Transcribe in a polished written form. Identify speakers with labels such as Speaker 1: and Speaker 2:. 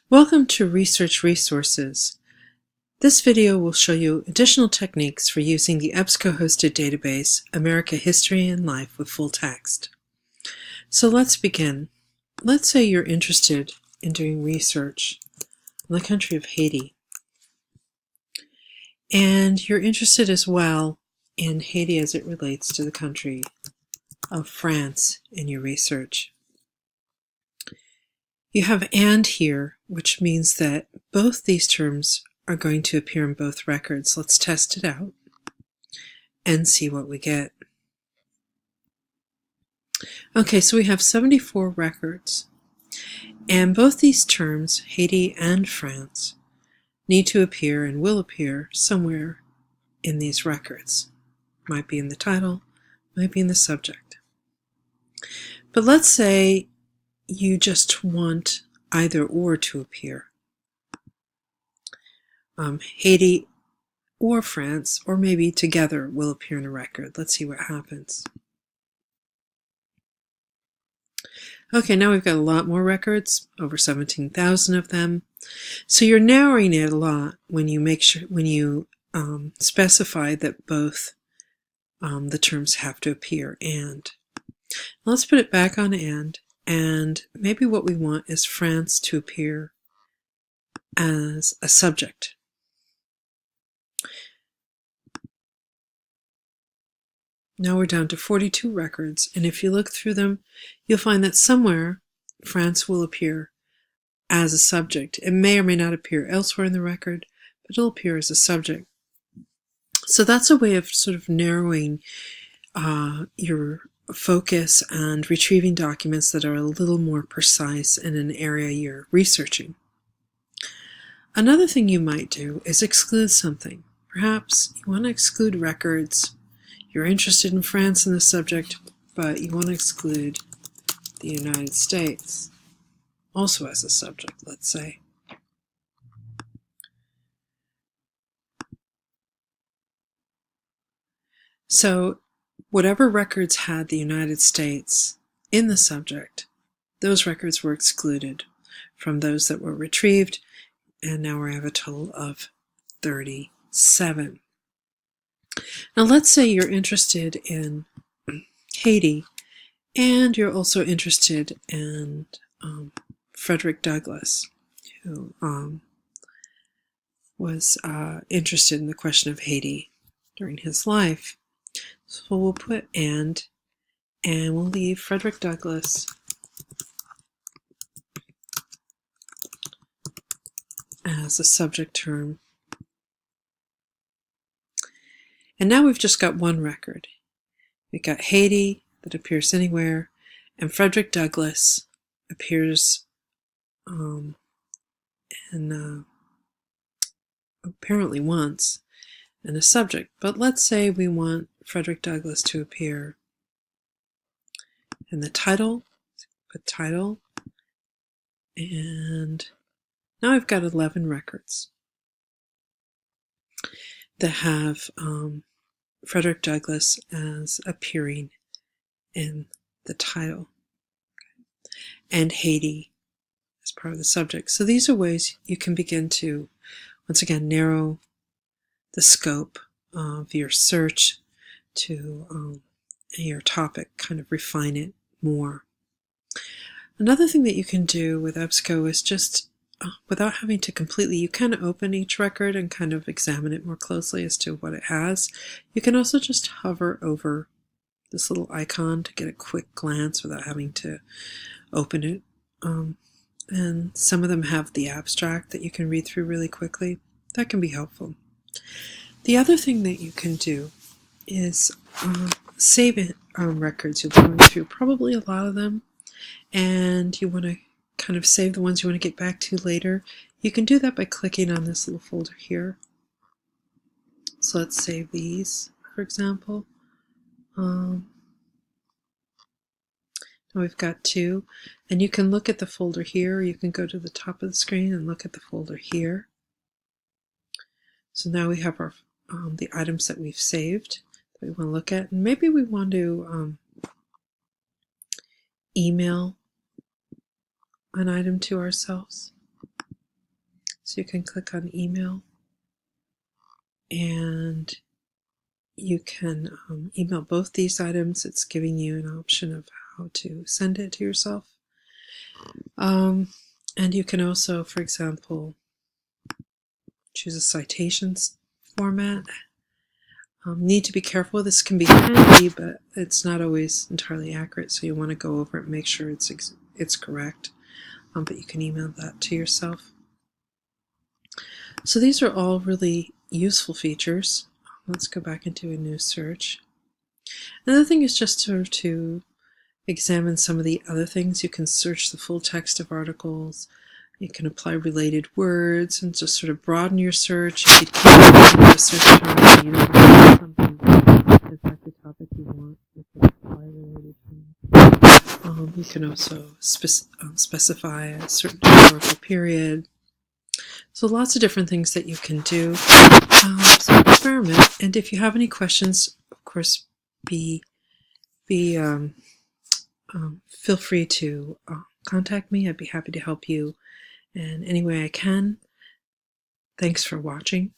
Speaker 1: Welcome to Research Resources. This video will show you additional techniques for using the EBSCO-hosted database, America History and Life with Full Text. So let's begin. Let's say you're interested in doing research on the country of Haiti. And you're interested as well in Haiti as it relates to the country of France in your research. You have "and" here, which means that both these terms are going to appear in both records. Let's test it out and see what we get. Okay, so we have 74 records, and both these terms, Haiti and France, need to appear and will appear somewhere in these records. Might be in the title, might be in the subject. But let's say you just want either or to appear. Haiti or France, or maybe together, will appear in a record. Let's see what happens. Okay, now we've got a lot more records, over 17,000 of them. So you're narrowing it a lot when you specify that both the terms have to appear "and." Let's put it back on and maybe what we want is France to appear as a subject. Now we're down to 42 records, and if you look through them, you'll find that somewhere France will appear as a subject. It may or may not appear elsewhere in the record, but it'll appear as a subject. So that's a way of sort of narrowing your focus and retrieving documents that are a little more precise in an area you're researching. Another thing you might do is exclude something. Perhaps you want to exclude records. You're interested in France in the subject, but you want to exclude the United States also as a subject, let's say. So whatever records had the United States in the subject, those records were excluded from those that were retrieved, and now we have a total of 37. Now let's say you're interested in Haiti, and you're also interested in Frederick Douglass, who was interested in the question of Haiti during his life. So we'll put "and" we'll leave Frederick Douglass as a subject term. And now we've just got one record. We've got Haiti that appears anywhere, and Frederick Douglass appears apparently once in a subject. But let's say we want Frederick Douglass to appear in the title. Put title, and now I've got 11 records that have Frederick Douglass as appearing in the title, and Haiti as part of the subject. So these are ways you can begin to, once again, narrow the scope of your search to your topic, kind of refine it more. Another thing that you can do with EBSCO is just, without having to completely, you can open each record and kind of examine it more closely as to what it has. You can also just hover over this little icon to get a quick glance without having to open it. And some of them have the abstract that you can read through really quickly. That can be helpful. The other thing that you can do is save it records. You'll be going through probably a lot of them, and you want to kind of save the ones you want to get back to later. You can do that by clicking on this little folder here. So let's save these, for example. Now we've got 2, and you can look at the folder here, or you can go to the top of the screen and look at the folder here. So now we have our the items that we've saved that we want to look at, and maybe we want to email an item to ourselves. So you can click on email, and you can email both these items. It's giving you an option of how to send it to yourself. And you can also, for example, choose a citations format. Need to be careful. This can be handy, but it's not always entirely accurate, so you want to go over it and make sure it's correct. But you can email that to yourself. So these are all really useful features. Let's go back into a new search. Another thing is just to examine some of the other things. You can search the full text of articles. You can apply related words and just sort of broaden your search. If you can't a search term and you don't know something, is that the topic you want? You can apply related terms. You can also specify a certain historical period. So lots of different things that you can do. So experiment. And if you have any questions, of course, feel free to contact me. I'd be happy to help you in any way I can. Thanks for watching.